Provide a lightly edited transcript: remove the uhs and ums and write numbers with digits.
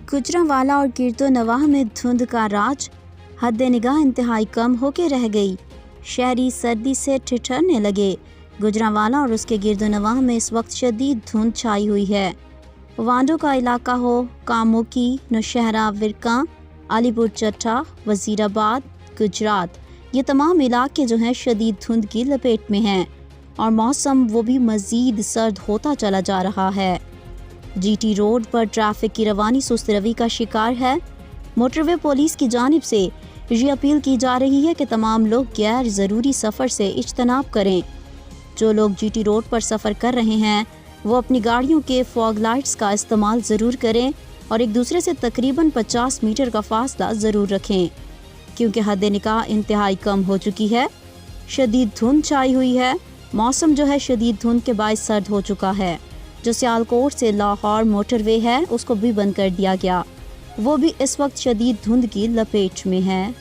गुजरांवाला और गिरदोनवाह में धुंध का राज, हद निगाह इंतहाई कम होके रह गई। शहरी सर्दी से ठिठुरने लगे। गुजरांवाला और उसके गिरदोनवाह में इस वक्त शदीद धुंध छाई हुई है। वांडो का इलाका हो, कामुकी, नौशहरा, विरका, अलीपुर चट्टा, वजीराबाद, गुजरात, ये तमाम इलाके जो हैं शदीद धुंध की लपेट में हैं और मौसम वो भी मज़ीद सर्द होता चला जा रहा है। जीटी रोड पर ट्रैफिक की रवानी सुस्त रवि का शिकार है। मोटरवे पुलिस की जानिब से ये अपील की जा रही है कि तमाम लोग गैर ज़रूरी सफ़र से इज्तनाब करें। जो लोग जीटी रोड पर सफ़र कर रहे हैं वो अपनी गाड़ियों के फॉग लाइट्स का इस्तेमाल ज़रूर करें और एक दूसरे से तकरीबन 50 मीटर का फासला ज़रूर रखें, क्योंकि हद निगाह इंतहाई कम हो चुकी है। शदीद धुंध छाई हुई है। मौसम जो है शदीद धुंध के बायस सर्द हो चुका है। जो सियालकोट से लाहौर मोटरवे है उसको भी बंद कर दिया गया, वो भी इस वक्त शदीद धुंध की लपेट में है।